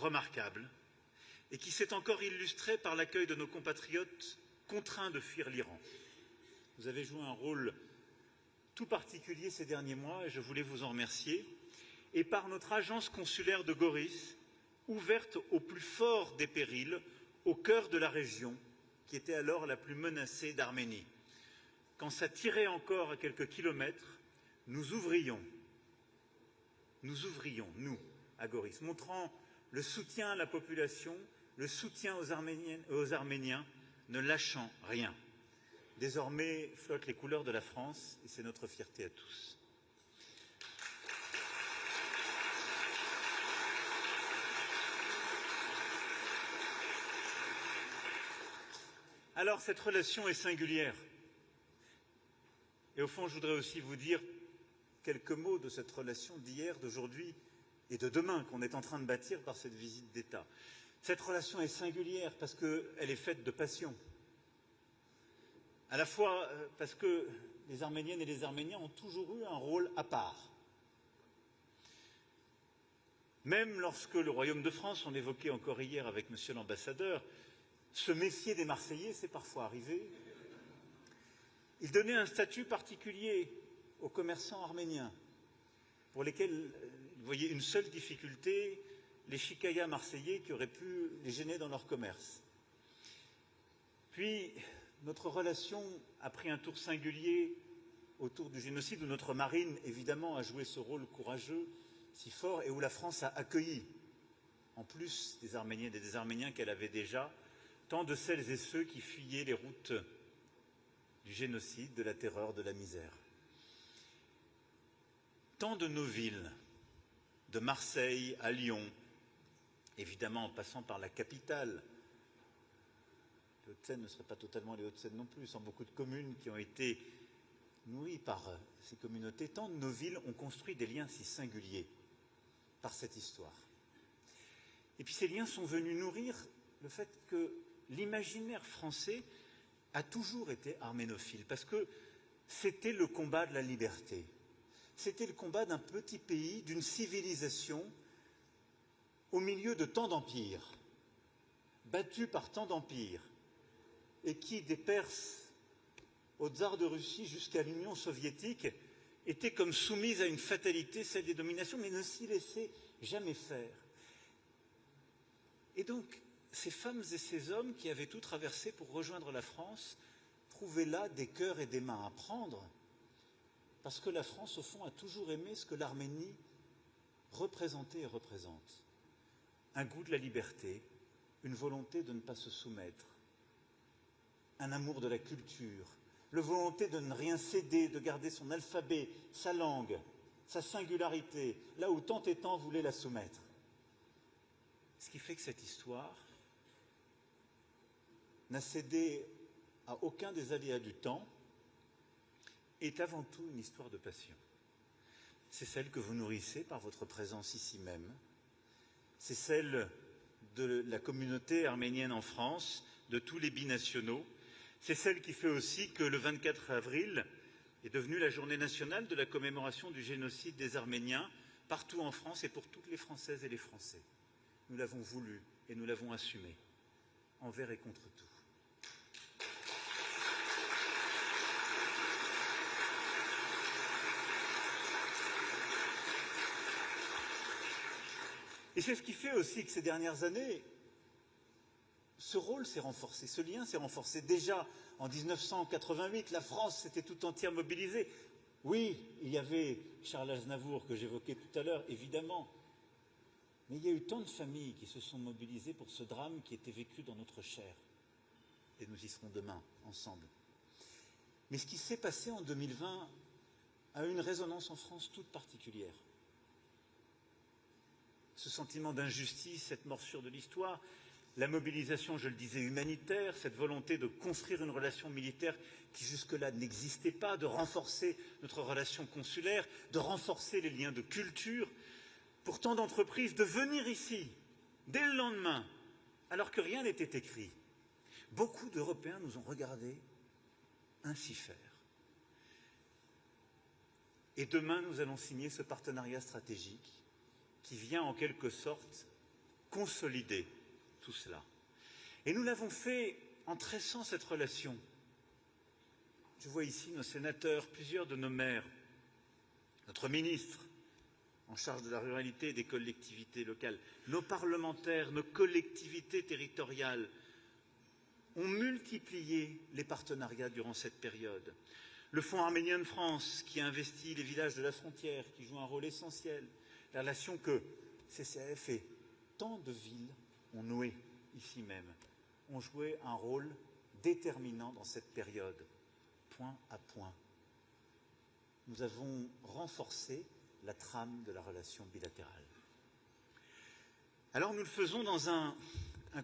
remarquable et qui s'est encore illustré par l'accueil de nos compatriotes contraints de fuir l'Iran. Vous avez joué un rôle tout particulier ces derniers mois et je voulais vous en remercier, et par notre agence consulaire de Goris, ouverte au plus fort des périls, au cœur de la région, qui était alors la plus menacée d'Arménie. Quand ça tirait encore à quelques kilomètres, nous ouvrions, nous, à Goris, montrant le soutien à la population, le soutien aux Arméniens, ne lâchant rien. Désormais flottent les couleurs de la France et c'est notre fierté à tous. Alors cette relation est singulière. Et au fond, je voudrais aussi vous dire quelques mots de cette relation d'hier, d'aujourd'hui et de demain qu'on est en train de bâtir par cette visite d'État. Cette relation est singulière parce qu'elle est faite de passion. À la fois parce que les Arméniennes et les Arméniens ont toujours eu un rôle à part. Même lorsque le Royaume de France, on évoquait encore hier avec Monsieur l'ambassadeur, se méfiait des Marseillais, c'est parfois arrivé, il donnait un statut particulier aux commerçants arméniens, pour lesquels il voyait une seule difficulté, les chicayas marseillais qui auraient pu les gêner dans leur commerce. Puis, notre relation a pris un tour singulier autour du génocide, où notre marine, évidemment, a joué ce rôle courageux, si fort, et où la France a accueilli, en plus des Arméniennes et des Arméniens qu'elle avait déjà, tant de celles et ceux qui fuyaient les routes du génocide, de la terreur, de la misère. Tant de nos villes, de Marseille à Lyon, évidemment en passant par la capitale, les Hauts-de-Seine ne seraient pas totalement les Hauts-de-Seine non plus, sans beaucoup de communes qui ont été nourries par ces communautés, tant de nos villes ont construit des liens si singuliers par cette histoire. Et puis ces liens sont venus nourrir le fait que l'imaginaire français a toujours été arménophile, parce que c'était le combat de la liberté. C'était le combat d'un petit pays, d'une civilisation, au milieu de tant d'empires, battu par tant d'empires, et qui, des Perses au tsar de Russie jusqu'à l'Union soviétique, était comme soumise à une fatalité, celle des dominations, mais ne s'y laissait jamais faire. Et donc, ces femmes et ces hommes qui avaient tout traversé pour rejoindre la France trouvaient là des cœurs et des mains à prendre, parce que la France, au fond, a toujours aimé ce que l'Arménie représentait et représente. Un goût de la liberté, une volonté de ne pas se soumettre, un amour de la culture, la volonté de ne rien céder, de garder son alphabet, sa langue, sa singularité, là où tant et tant voulaient la soumettre. Ce qui fait que cette histoire n'a cédé à aucun des aléas du temps, est avant tout une histoire de passion. C'est celle que vous nourrissez par votre présence ici même. C'est celle de la communauté arménienne en France, de tous les binationaux. C'est celle qui fait aussi que le 24 avril est devenue la journée nationale de la commémoration du génocide des Arméniens partout en France et pour toutes les Françaises et les Français. Nous l'avons voulu et nous l'avons assumé, envers et contre tout. Et c'est ce qui fait aussi que ces dernières années, ce rôle s'est renforcé, ce lien s'est renforcé. Déjà, en 1988, la France s'était tout entière mobilisée. Oui, il y avait Charles Aznavour que j'évoquais tout à l'heure, évidemment. Mais il y a eu tant de familles qui se sont mobilisées pour ce drame qui était vécu dans notre chair. Et nous y serons demain, ensemble. Mais ce qui s'est passé en 2020 a une résonance en France toute particulière. Ce sentiment d'injustice, cette morsure de l'histoire, la mobilisation, je le disais, humanitaire, cette volonté de construire une relation militaire qui jusque-là n'existait pas, de renforcer notre relation consulaire, de renforcer les liens de culture, pour tant d'entreprises de venir ici, dès le lendemain, alors que rien n'était écrit. Beaucoup d'Européens nous ont regardés ainsi faire. Et demain, nous allons signer ce partenariat stratégique qui vient en quelque sorte consolider tout cela. Et nous l'avons fait en tressant cette relation. Je vois ici nos sénateurs, plusieurs de nos maires, notre ministre en charge de la ruralité et des collectivités locales, nos parlementaires, nos collectivités territoriales ont multiplié les partenariats durant cette période. Le Fonds arménien de France, qui a investi les villages de la frontière, qui joue un rôle essentiel. La relation que CCAF et tant de villes ont nouée ici même, ont joué un rôle déterminant dans cette période, point à point. Nous avons renforcé la trame de la relation bilatérale. Alors nous le faisons dans un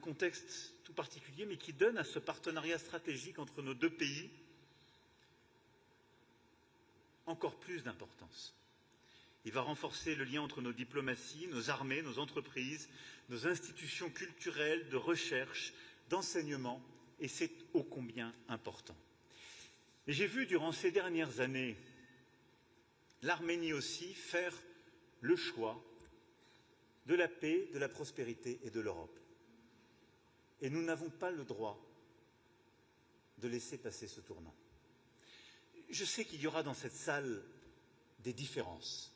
contexte tout particulier, mais qui donne à ce partenariat stratégique entre nos deux pays encore plus d'importance. Il va renforcer le lien entre nos diplomaties, nos armées, nos entreprises, nos institutions culturelles, de recherche, d'enseignement, et c'est ô combien important. Et j'ai vu durant ces dernières années l'Arménie aussi faire le choix de la paix, de la prospérité et de l'Europe. Et nous n'avons pas le droit de laisser passer ce tournant. Je sais qu'il y aura dans cette salle des différences.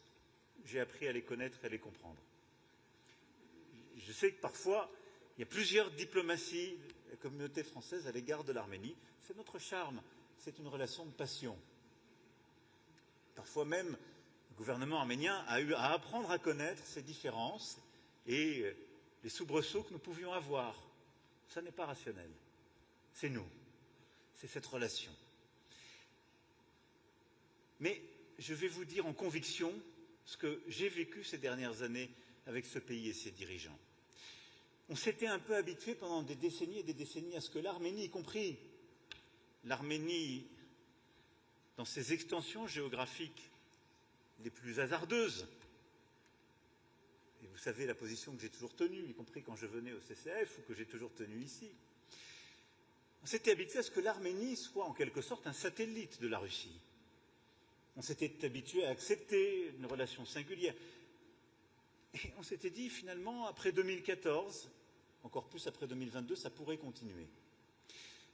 J'ai appris à les connaître et à les comprendre. Je sais que parfois, il y a plusieurs diplomaties de la communauté française à l'égard de l'Arménie. C'est notre charme, c'est une relation de passion. Parfois même, le gouvernement arménien a eu à apprendre à connaître ces différences et les soubresauts que nous pouvions avoir. Ça n'est pas rationnel. C'est nous. C'est cette relation. Mais je vais vous dire en conviction ce que j'ai vécu ces dernières années avec ce pays et ses dirigeants. On s'était un peu habitué pendant des décennies et des décennies à ce que l'Arménie, y compris l'Arménie dans ses extensions géographiques les plus hasardeuses, et vous savez la position que j'ai toujours tenue, y compris quand je venais au CCAF ou que j'ai toujours tenue ici, on s'était habitué à ce que l'Arménie soit en quelque sorte un satellite de la Russie. On s'était habitué à accepter une relation singulière. Et on s'était dit, finalement, après 2014, encore plus après 2022, ça pourrait continuer.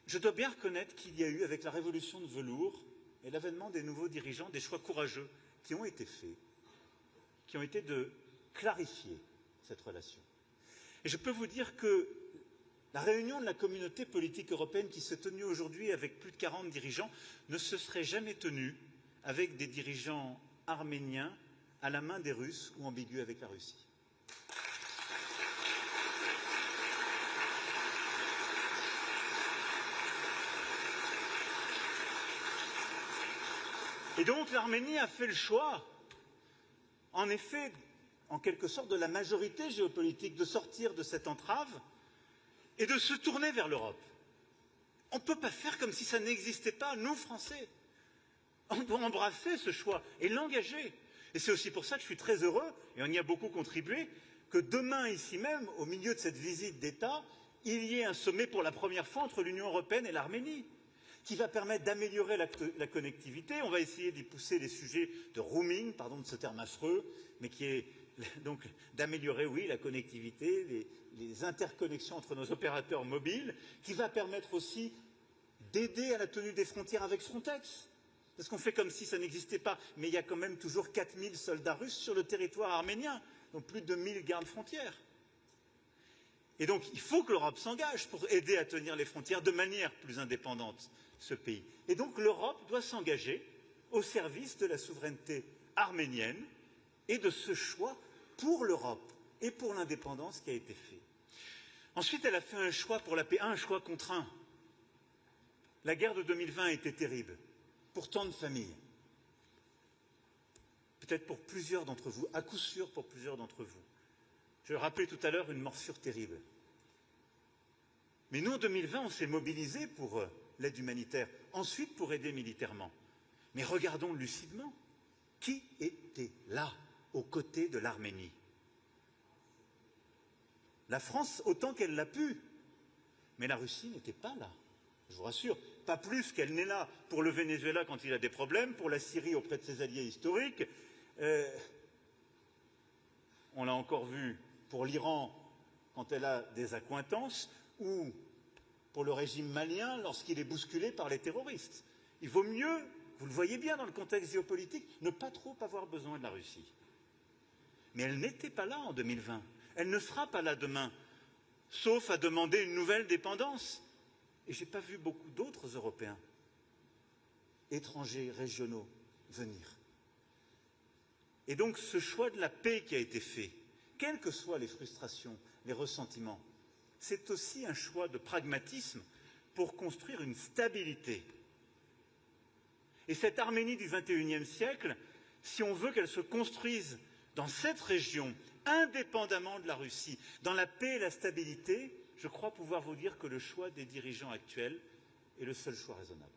Je dois bien reconnaître qu'il y a eu, avec la révolution de velours et l'avènement des nouveaux dirigeants, des choix courageux qui ont été faits, qui ont été de clarifier cette relation. Et je peux vous dire que la réunion de la communauté politique européenne qui s'est tenue aujourd'hui avec plus de 40 dirigeants ne se serait jamais tenue avec des dirigeants arméniens à la main des Russes ou ambigus avec la Russie. Et donc l'Arménie a fait le choix, en effet, en quelque sorte, de la majorité géopolitique, de sortir de cette entrave et de se tourner vers l'Europe. On ne peut pas faire comme si ça n'existait pas, nous, Français. On doit embrasser ce choix et l'engager. Et c'est aussi pour ça que je suis très heureux, et on y a beaucoup contribué, que demain, ici même, au milieu de cette visite d'État, il y ait un sommet pour la première fois entre l'Union européenne et l'Arménie, qui va permettre d'améliorer la connectivité. On va essayer d'y pousser les sujets de roaming, pardon de ce terme affreux, mais qui est donc d'améliorer, oui, la connectivité, les interconnexions entre nos opérateurs mobiles, qui va permettre aussi d'aider à la tenue des frontières avec Frontex. Parce qu'on fait comme si ça n'existait pas, mais il y a quand même toujours 4000 soldats russes sur le territoire arménien, donc plus de 1000 gardes-frontières. Et donc il faut que l'Europe s'engage pour aider à tenir les frontières de manière plus indépendante, ce pays. Et donc l'Europe doit s'engager au service de la souveraineté arménienne et de ce choix pour l'Europe et pour l'indépendance qui a été fait. Ensuite, elle a fait un choix pour la paix, un choix contraint. La guerre de 2020 a été terrible. Pour tant de familles, peut-être pour plusieurs d'entre vous, à coup sûr pour plusieurs d'entre vous. Je le rappelais tout à l'heure, une morsure terrible. Mais nous, en 2020, on s'est mobilisés pour l'aide humanitaire, ensuite pour aider militairement. Mais regardons lucidement, qui était là, aux côtés de l'Arménie? La France, autant qu'elle l'a pu, mais la Russie n'était pas là, je vous rassure. Pas plus qu'elle n'est là pour le Venezuela quand il a des problèmes, pour la Syrie auprès de ses alliés historiques. On l'a encore vu pour l'Iran quand elle a des accointances, ou pour le régime malien lorsqu'il est bousculé par les terroristes. Il vaut mieux, vous le voyez bien dans le contexte géopolitique, ne pas trop avoir besoin de la Russie. Mais elle n'était pas là en 2020. Elle ne sera pas là demain, sauf à demander une nouvelle dépendance. Et je n'ai pas vu beaucoup d'autres Européens, étrangers, régionaux, venir. Et donc ce choix de la paix qui a été fait, quelles que soient les frustrations, les ressentiments, c'est aussi un choix de pragmatisme pour construire une stabilité. Et cette Arménie du XXIe siècle, si on veut qu'elle se construise dans cette région, indépendamment de la Russie, dans la paix et la stabilité, je crois pouvoir vous dire que le choix des dirigeants actuels est le seul choix raisonnable.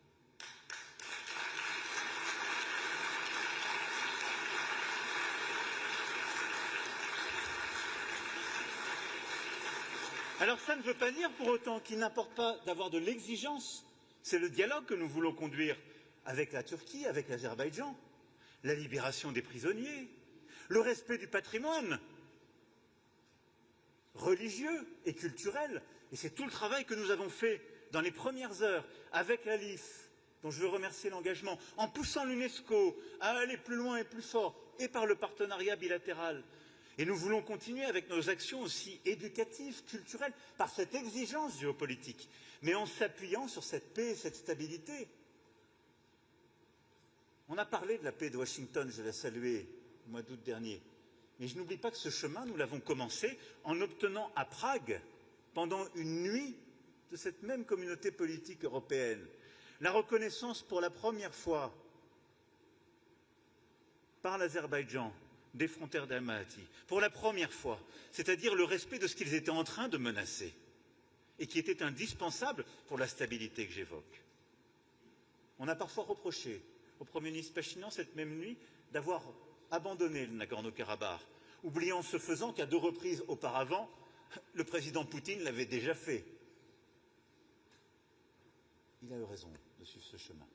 Alors ça ne veut pas dire pour autant qu'il n'importe pas d'avoir de l'exigence. C'est le dialogue que nous voulons conduire avec la Turquie, avec l'Azerbaïdjan, la libération des prisonniers, le respect du patrimoine religieux et culturel. Et c'est tout le travail que nous avons fait dans les premières heures avec la LIF, dont je veux remercier l'engagement, en poussant l'UNESCO à aller plus loin et plus fort, et par le partenariat bilatéral. Et nous voulons continuer avec nos actions aussi éducatives, culturelles, par cette exigence géopolitique, mais en s'appuyant sur cette paix et cette stabilité. On a parlé de la paix de Washington, je l'ai saluée au mois d'août dernier. Mais je n'oublie pas que ce chemin, nous l'avons commencé en obtenant à Prague, pendant une nuit de cette même communauté politique européenne, la reconnaissance pour la première fois par l'Azerbaïdjan des frontières d'Almaty, pour la première fois, c'est-à-dire le respect de ce qu'ils étaient en train de menacer et qui était indispensable pour la stabilité que j'évoque. On a parfois reproché au Premier ministre Pachinian cette même nuit d'avoir abandonné le Nagorno-Karabakh, oubliant ce faisant qu'à 2 reprises auparavant, le président Poutine l'avait déjà fait. Il a eu raison de suivre ce chemin.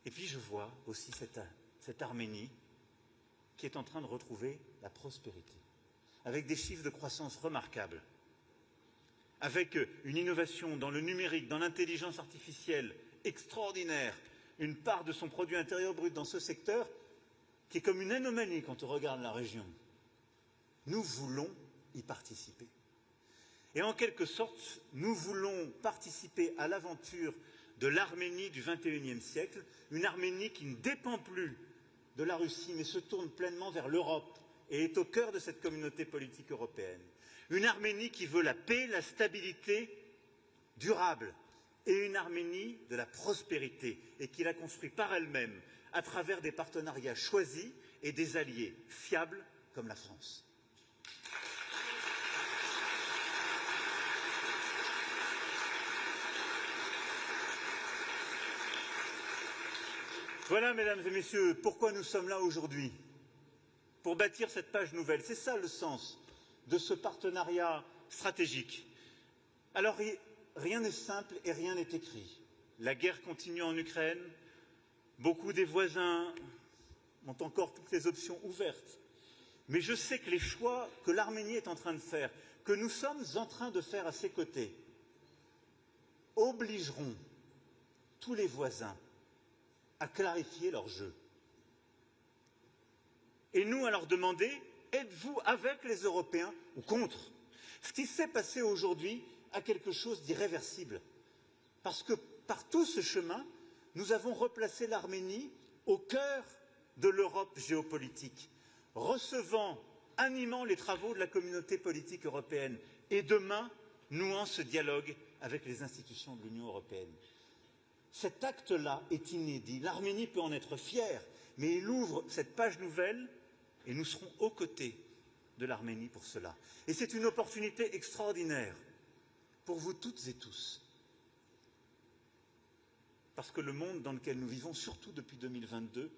Et puis je vois aussi cette Arménie qui est en train de retrouver la prospérité, avec des chiffres de croissance remarquables, avec une innovation dans le numérique, dans l'intelligence artificielle extraordinaire, une part de son produit intérieur brut dans ce secteur qui est comme une anomalie quand on regarde la région. Nous voulons y participer. Et en quelque sorte, nous voulons participer à l'aventure de l'Arménie du XXIe siècle, une Arménie qui ne dépend plus de la Russie, mais se tourne pleinement vers l'Europe et est au cœur de cette communauté politique européenne. Une Arménie qui veut la paix, la stabilité durable, et une Arménie de la prospérité, et qui la construit par elle-même à travers des partenariats choisis et des alliés fiables comme la France. Voilà, mesdames et messieurs, pourquoi nous sommes là aujourd'hui. Pour bâtir cette page nouvelle. C'est ça le sens de ce partenariat stratégique. Alors, rien n'est simple et rien n'est écrit. La guerre continue en Ukraine. Beaucoup des voisins ont encore toutes les options ouvertes. Mais je sais que les choix que l'Arménie est en train de faire, que nous sommes en train de faire à ses côtés, obligeront tous les voisins à clarifier leur jeu. Et nous à leur demander, êtes-vous avec les Européens ou contre? Ce qui s'est passé aujourd'hui a quelque chose d'irréversible. Parce que par tout ce chemin, nous avons replacé l'Arménie au cœur de l'Europe géopolitique, recevant, animant les travaux de la communauté politique européenne et demain, nouant ce dialogue avec les institutions de l'Union européenne. Cet acte-là est inédit. L'Arménie peut en être fière, mais il ouvre cette page nouvelle et nous serons aux côtés de l'Arménie pour cela. Et c'est une opportunité extraordinaire pour vous toutes et tous. Parce que le monde dans lequel nous vivons, surtout depuis 2022,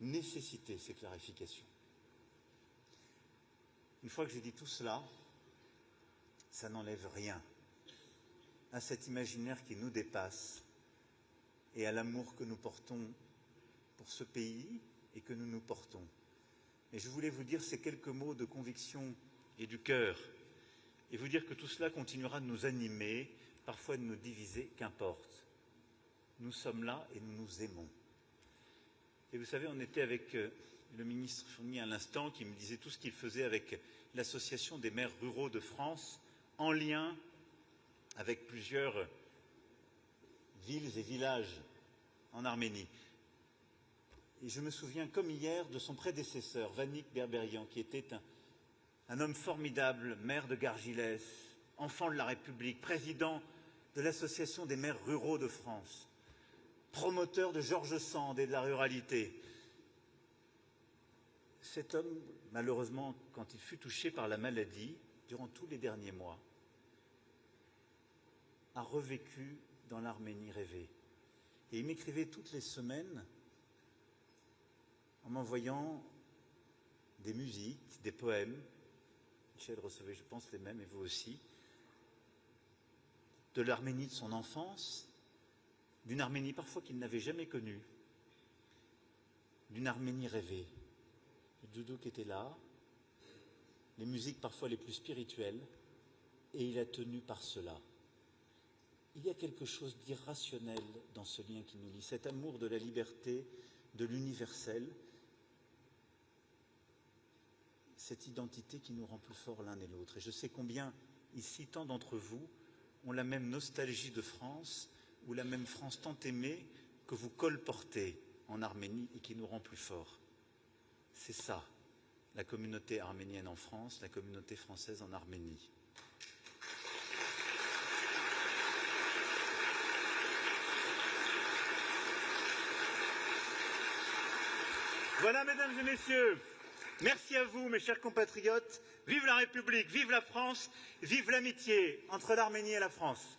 nécessitait ces clarifications. Une fois que j'ai dit tout cela, ça n'enlève rien à cet imaginaire qui nous dépasse et à l'amour que nous portons pour ce pays et que nous nous portons. Et je voulais vous dire ces quelques mots de conviction et du cœur. et vous dire que tout cela continuera de nous animer, parfois de nous diviser, qu'importe. Nous sommes là et nous nous aimons. Et vous savez, on était avec le ministre Fournier à l'instant qui me disait tout ce qu'il faisait avec l'Association des maires ruraux de France, en lien avec plusieurs villes et villages en Arménie. Et je me souviens comme hier de son prédécesseur, Vanik Berberian, qui était un homme formidable, maire de Gargilès, enfant de la République, président de l'Association des maires ruraux de France, promoteur de Georges Sand et de la ruralité. Cet homme, malheureusement, quand il fut touché par la maladie, durant tous les derniers mois, a revécu dans l'Arménie rêvée. Et il m'écrivait toutes les semaines en m'envoyant des musiques, des poèmes. Michel recevait, je pense, les mêmes, et vous aussi. De l'Arménie de son enfance, d'une Arménie parfois qu'il n'avait jamais connue, d'une Arménie rêvée. Le doudouk était là, les musiques parfois les plus spirituelles, et il a tenu par cela. Il y a quelque chose d'irrationnel dans ce lien qui nous lie, cet amour de la liberté, de l'universel, cette identité qui nous rend plus forts l'un et l'autre. Et je sais combien, ici, tant d'entre vous ont la même nostalgie de France, ou la même France tant aimée que vous colportez en Arménie et qui nous rend plus forts. C'est ça, la communauté arménienne en France, la communauté française en Arménie. Voilà, mesdames et messieurs, merci à vous, mes chers compatriotes. Vive la République, vive la France, vive l'amitié entre l'Arménie et la France.